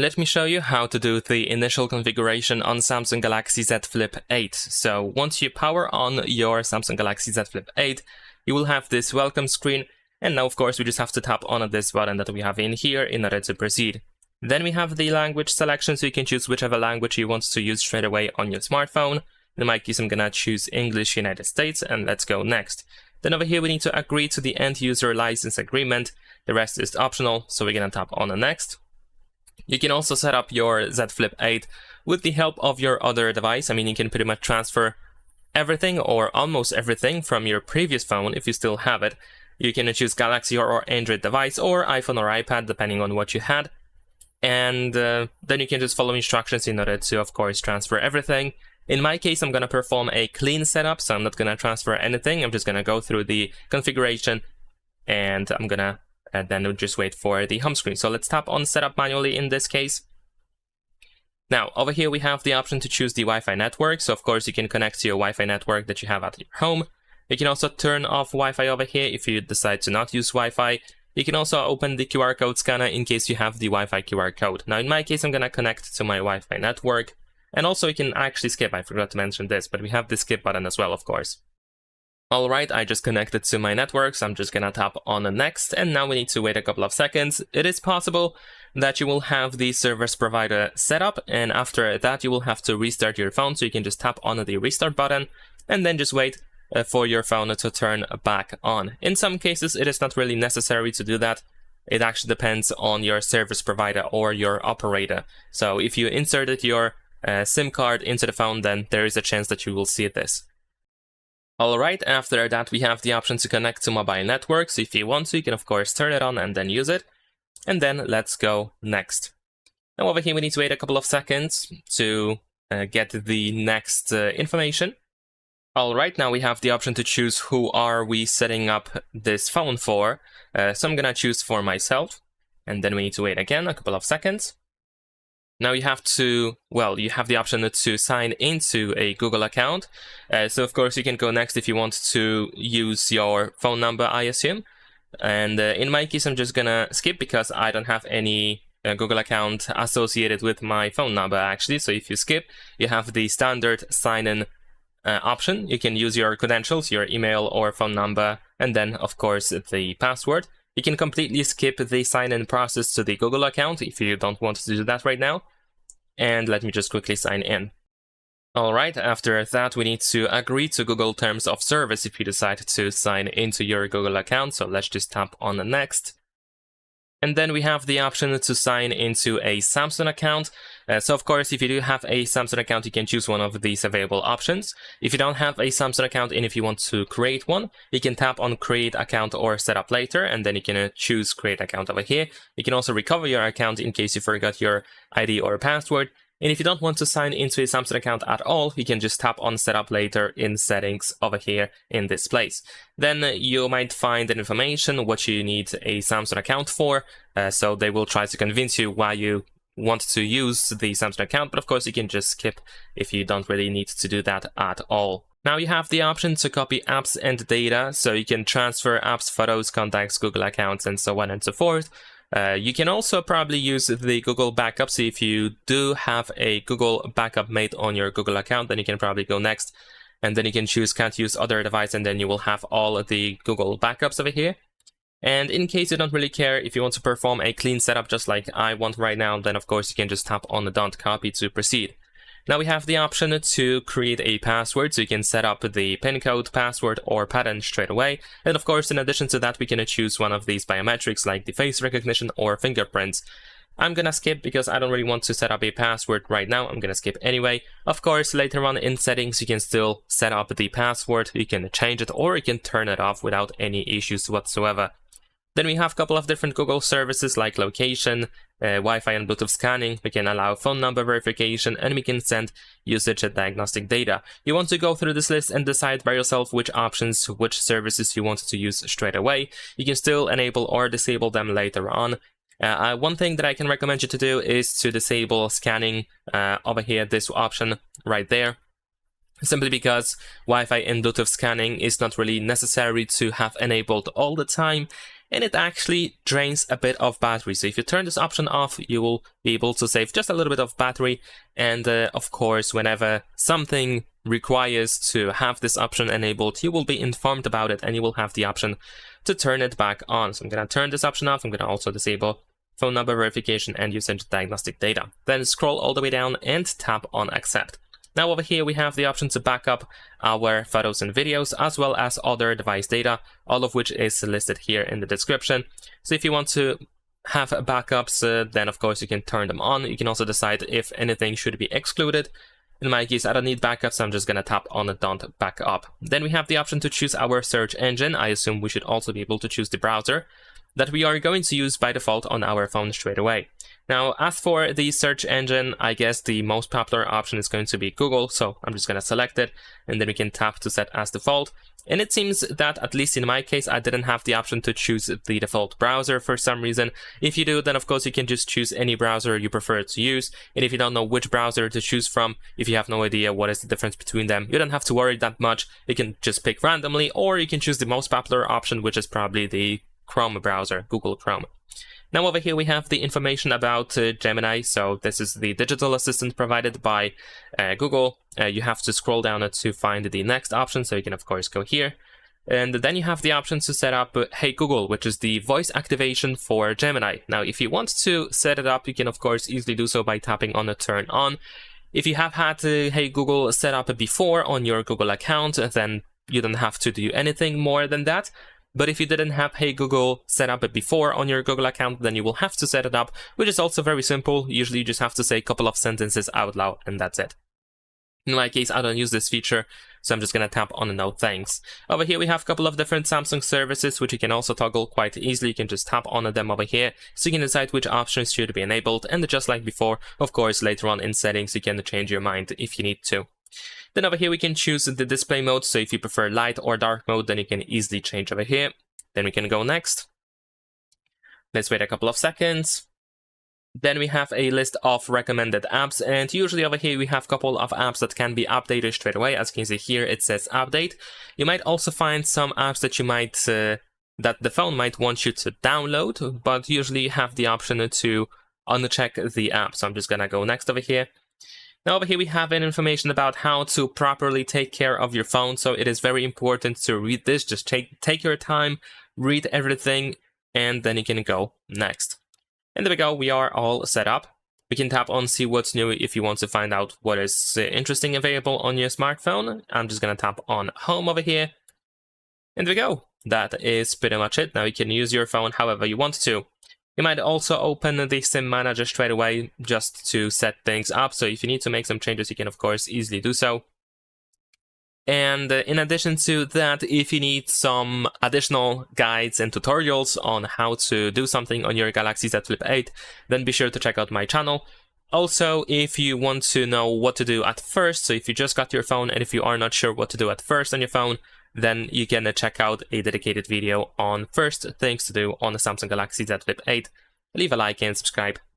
Let me show you how to do the initial configuration on Samsung Galaxy Z Flip 8. So once you power on your Samsung Galaxy Z Flip 8, you will have this welcome screen, and now of course we just have to tap on this button that we have in here in order to proceed. Then we have the language selection, so you can choose whichever language you want to use straight away on your smartphone. In my case, I'm gonna choose English United States, and let's go next. Then over here we need to agree to the end user license agreement. The rest is optional, so we're gonna tap on the next. You can also set up your Z Flip 8 with the help of your other device. I mean, you can pretty much transfer everything or almost everything from your previous phone if you still have it. You can choose Galaxy or Android device or iPhone or iPad depending on what you had. And then you can just follow instructions in order to, of course, transfer everything. In my case, I'm going to perform a clean setup, so I'm not going to transfer anything. I'm just going to go through the configuration, and I'm going to then just wait for the home screen. So let's tap on setup manually in this case. Now, over here we have the option to choose the Wi-Fi network. So of course you can connect to your Wi-Fi network that you have at your home. You can also turn off Wi-Fi over here if you decide to not use Wi-Fi. You can also open the QR code scanner in case you have the Wi-Fi QR code. Now in my case, I'm going to connect to my Wi-Fi network. And also you can actually skip, I forgot to mention this, but we have the skip button as well, of course. Alright, I just connected to my network, so I'm just gonna tap on the next, and now we need to wait a couple of seconds. It is possible that you will have the service provider set up, and after that you will have to restart your phone, so you can just tap on the restart button, and then just wait for your phone to turn back on. In some cases, it is not really necessary to do that. It actually depends on your service provider or your operator. So if you inserted your SIM card into the phone, then there is a chance that you will see this. Alright, after that we have the option to connect to mobile networks. If you want to, you can of course turn it on and then use it. And then let's go next. Now over here we need to wait a couple of seconds to get the next information. Alright, now we have the option to choose who are we setting up this phone for. So I'm gonna choose for myself. And then we need to wait again a couple of seconds. Now you have to, well, you have the option to sign into a Google account. So of course you can go next if you want to use your phone number, I assume. And in my case, I'm just gonna skip because I don't have any Google account associated with my phone number actually. So if you skip, you have the standard sign-in option. You can use your credentials, your email or phone number, and then of course the password. You can completely skip the sign-in process to the Google account if you don't want to do that right now. And let me just quickly sign in. Alright, after that we need to agree to Google Terms of Service if you decide to sign into your Google account. So let's just tap on the next. And then we have the option to sign into a Samsung account. So of course, if you do have a Samsung account, you can choose one of these available options. If you don't have a Samsung account and if you want to create one, you can tap on create account or set up later, and then you can choose create account over here. You can also recover your account in case you forgot your ID or password. And if you don't want to sign into a Samsung account at all, you can just tap on setup later in settings over here in this place. Then you might find information what you need a Samsung account for. So they will try to convince you why you want to use the Samsung account, but of course you can just skip if you don't really need to do that at all. Now you have the option to copy apps and data, so you can transfer apps, photos, contacts, Google accounts, and so on and so forth. You can also probably use the Google backup. So if you do have a Google backup made on your Google account, then you can probably go next, and then you can choose can't use other device, and then you will have all of the Google backups over here. And in case you don't really care, if you want to perform a clean setup just like I want right now, then of course you can just tap on the don't copy to proceed. Now we have the option to create a password, so you can set up the PIN code, password, or pattern straight away. And of course, in addition to that, we can choose one of these biometrics like the face recognition or fingerprints. I'm gonna skip because I don't really want to set up a password right now. I'm gonna skip anyway. Of course, later on in settings, you can still set up the password. You can change it or you can turn it off without any issues whatsoever. Then we have a couple of different Google services like location, Wi-Fi and Bluetooth scanning. We can allow phone number verification, and we can send usage and diagnostic data. You want to go through this list and decide by yourself which options, which services you want to use straight away. You can still enable or disable them later on. One thing that I can recommend you to do is to disable scanning over here, this option right there. Simply because Wi-Fi and Bluetooth scanning is not really necessary to have enabled all the time. and it actually drains a bit of battery. So if you turn this option off, you will be able to save just a little bit of battery. And of course, whenever something requires to have this option enabled, you will be informed about it and you will have the option to turn it back on. So I'm going to turn this option off. I'm going to also disable phone number verification and usage diagnostic data. Then scroll all the way down and tap on accept. Now over here we have the option to back up our photos and videos as well as other device data, all of which is listed here in the description. So if you want to have backups, then of course you can turn them on. You can also decide if anything should be excluded. In my case, I don't need backups, so I'm just gonna tap on don't back up. Then we have the option to choose our search engine. I assume we should also be able to choose the browser that we are going to use by default on our phone straight away. Now, as for the search engine, I guess the most popular option is going to be Google, so I'm just going to select it, and then we can tap to set as default. And it seems that, at least in my case, I didn't have the option to choose the default browser for some reason. If you do, then of course you can just choose any browser you prefer to use. And if you don't know which browser to choose from, if you have no idea what is the difference between them, you don't have to worry that much. You can just pick randomly, or you can choose the most popular option, which is probably the Chrome browser, Google Chrome. Now over here we have the information about Gemini. So this is the digital assistant provided by Google. You have to scroll down to find the next option, so you can of course go here. And then you have the option to set up Hey Google, which is the voice activation for Gemini. Now if you want to set it up, you can of course easily do so by tapping on the turn on. If you have had Hey Google set up before on your Google account, then you don't have to do anything more than that. But if you didn't have Hey Google set up before on your Google account, then you will have to set it up, which is also very simple. Usually you just have to say a couple of sentences out loud and that's it. In my case, I don't use this feature, so I'm just going to tap on no thanks. Over here we have a couple of different Samsung services, which you can also toggle quite easily. You can just tap on them over here, so you can decide which options should be enabled. And just like before, of course, later on in settings, you can change your mind if you need to. Then over here we can choose the display mode, so if you prefer light or dark mode, then you can easily change over here. Then we can go next. Let's wait a couple of seconds. Then we have a list of recommended apps, and usually over here we have a couple of apps that can be updated straight away. As you can see here, it says update. You might also find some apps that you might that the phone might want you to download, but usually you have the option to uncheck the app. So I'm just gonna go next over here. Now over here we have information about how to properly take care of your phone, so it is very important to read this. Just take your time, read everything, and then you can go next. And there we go, we are all set up. We can tap on see what's new if you want to find out what is interesting available on your smartphone. I'm just gonna tap on home over here. And there we go, that is pretty much it. Now you can use your phone however you want to. You might also open the SIM manager straight away just to set things up. So if you need to make some changes, you can of course easily do so. And in addition to that, if you need some additional guides and tutorials on how to do something on your Galaxy Z Flip 8, then be sure to check out my channel. Also, if you want to know what to do at first, so if you just got your phone and if you are not sure what to do at first on your phone, then you can check out a dedicated video on first things to do on the Samsung Galaxy Z Flip 8. Leave a like and subscribe.